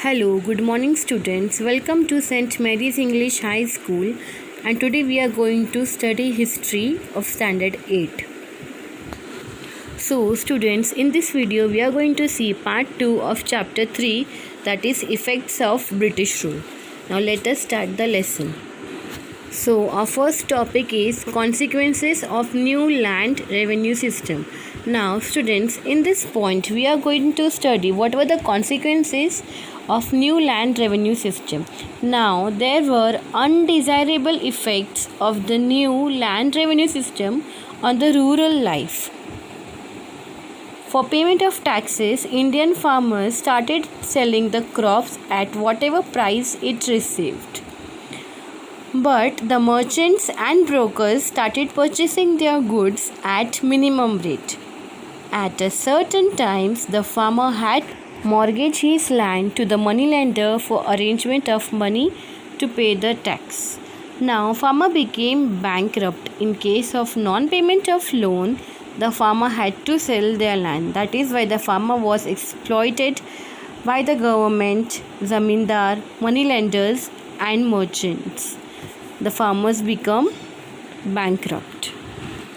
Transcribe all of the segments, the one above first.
Hello, good morning students. Welcome to St. Mary's English High School, and today we are going to study history of standard 8. So students, in this video we are going to see part 2 of chapter 3, that is effects of British rule. Now let us start the lesson. So our first topic is consequences of new land revenue system. Now students, in this point we are going to study what were the consequences of new land revenue system. Now there were undesirable effects of the new land revenue system on the rural life. For payment of taxes, Indian farmers started selling the crops at whatever price it received. But the merchants and brokers started purchasing their goods at minimum rate. At a certain times, the farmer had mortgaged his land to the moneylender for arrangement of money to pay the tax. Now, farmer became bankrupt. In case of non-payment of loan, the farmer had to sell their land. That is why the farmer was exploited by the government, zamindar, moneylenders and merchants. The farmers become bankrupt.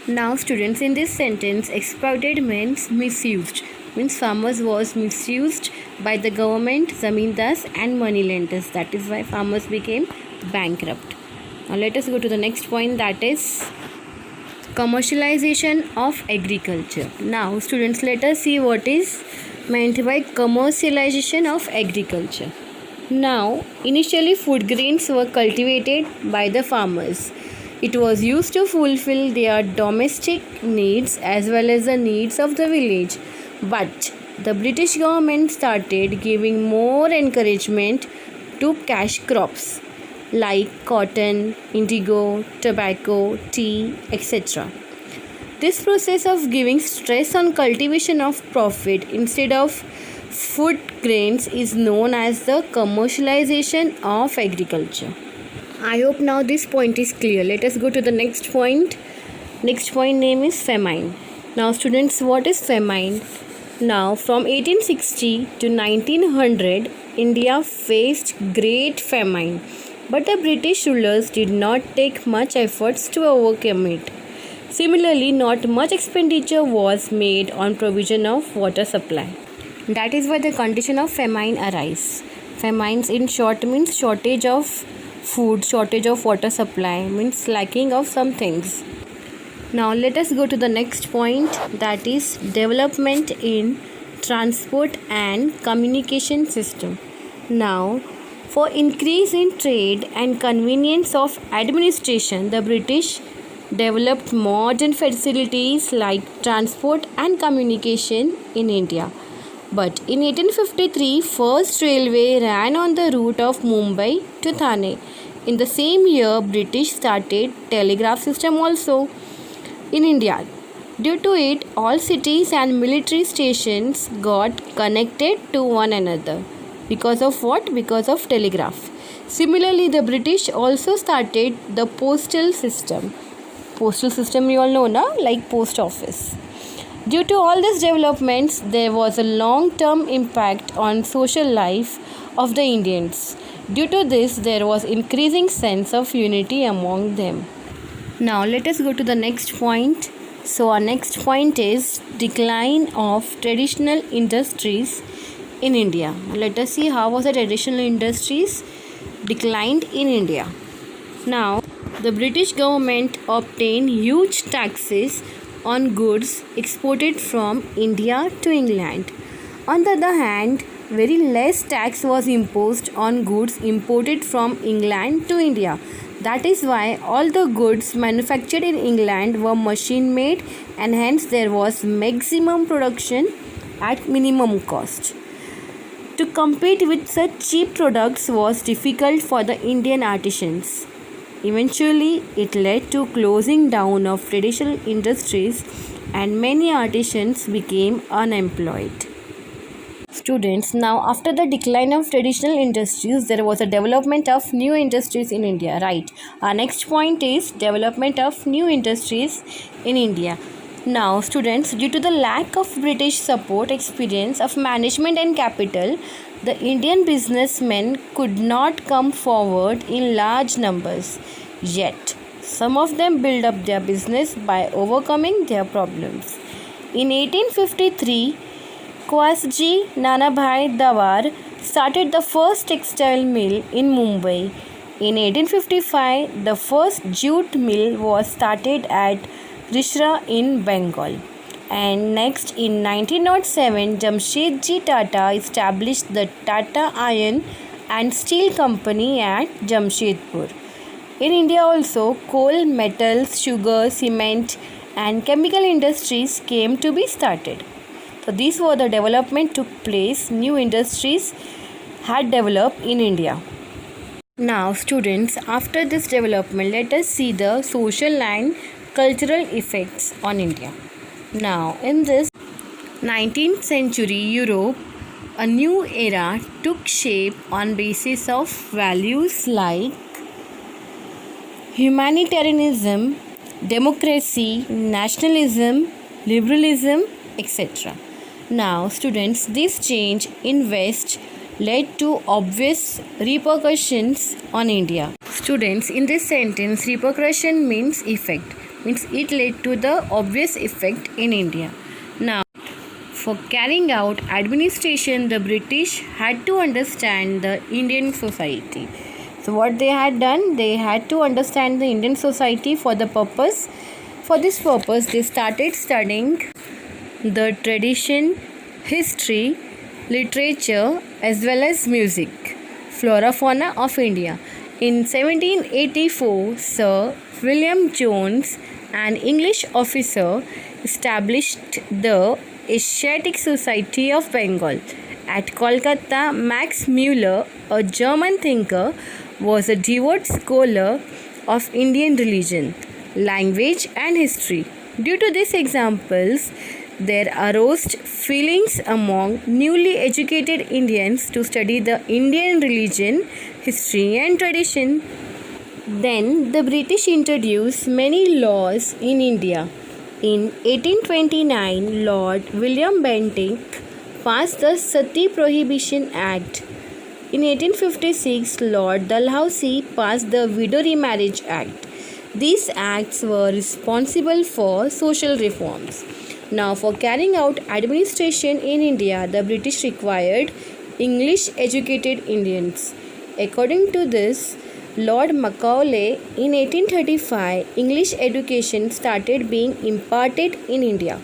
Now students, in this sentence, exploited means misused. Means farmers was misused by the government, zamindars and moneylenders. That is why farmers became bankrupt. Now let us go to the next point, that is commercialization of agriculture. Now students, let us see what is meant by commercialization of agriculture. Now, initially food grains were cultivated by the farmers. It was used to fulfill their domestic needs as well as the needs of the village. But the British government started giving more encouragement to cash crops like cotton, indigo, tobacco, tea, etc. This process of giving stress on cultivation of profit instead of food grains is known as the commercialization of agriculture. I hope now this point is clear. Let us go to the next point. Next point name is famine. Now students, what is famine? Now from 1860 to 1900, India faced great famine, but the British rulers did not take much efforts to overcome it. Similarly, not much expenditure was made on provision of water supply. That is why the condition of famine arise. Famines in short means shortage of food, shortage of water supply, means lacking of some things. Now let us go to the next point, that is development in transport and communication system. Now for increase in trade and convenience of administration, the British developed modern facilities like transport and communication in India. But in 1853, first railway ran on the route of Mumbai to Thane. In the same year, British started telegraph system also in India. Due to it, all cities and military stations got connected to one another. Because of what? Because of telegraph. Similarly, the British also started the postal system. Postal system you all know, na? Like post office. Due to all these developments, there was a long-term impact on social life of the Indians. Due to this, there was increasing sense of unity among them. Now, let us go to the next point. So, our next point is decline of traditional industries in India. Let us see how was the traditional industries declined in India. Now, the British government obtained huge taxes on goods exported from India to England. On the other hand, very less tax was imposed on goods imported from England to India. That is why all the goods manufactured in England were machine made, and hence there was maximum production at minimum cost. To compete with such cheap products was difficult for the Indian artisans. Eventually, it led to closing down of traditional industries and many artisans became unemployed. Students, now after the decline of traditional industries, there was a development of new industries in India, right? Our next point is development of new industries in India. Now, students, due to the lack of British support, experience of management and capital, the Indian businessmen could not come forward in large numbers. Yet, some of them built up their business by overcoming their problems. In 1853, Kwasji Nanabhai Dawar started the first textile mill in Mumbai. In 1855, the first jute mill was started at Risra in Bengal. And next in 1907, Jamshedji Tata established the Tata Iron and Steel Company at Jamshedpur. In India also, coal, metals, sugar, cement and chemical industries came to be started. So these were the development took place, new industries had developed in India. Now students, after this development, let us see the social and cultural effects on India. Now in this 19th century Europe, a new era took shape on basis of values like humanitarianism, democracy, nationalism, liberalism, etc. Now students, this change in West led to obvious repercussions on India. Students, in this sentence, repercussion means effect, means it led to the obvious effect in India. Now, for carrying out administration, the British had to understand the Indian society. So what they had done, they had to understand the Indian society for this purpose, they started studying the tradition, history, literature as well as music, flora fauna of India. In 1784, Sir William Jones, an English officer, established the Asiatic Society of Bengal. At Kolkata, Max Muller, a German thinker, was a devout scholar of Indian religion, language and history. Due to these examples, there arose feelings among newly educated Indians to study the Indian religion, history and tradition. Then the British introduced many laws in India. In 1829, Lord William Bentinck passed the Sati Prohibition Act. In 1856, Lord Dalhousie passed the Widow Remarriage Act. These acts were responsible for social reforms. Now, for carrying out administration in India, the British required English educated Indians. According to this, Lord Macaulay in 1835, English education started being imparted in India.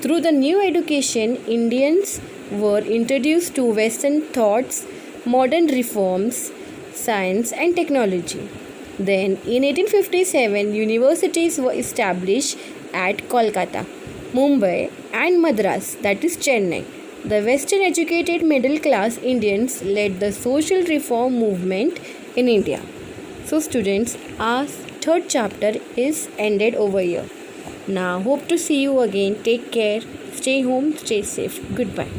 Through the new education, Indians were introduced to Western thoughts, modern reforms, science and technology. Then, in 1857, universities were established at Kolkata, Mumbai and Madras, that is Chennai. The Western educated middle class Indians led the social reform movement in India. So students, our third chapter is ended over here. Now hope to see you again. Take care. Stay home. Stay safe. Goodbye.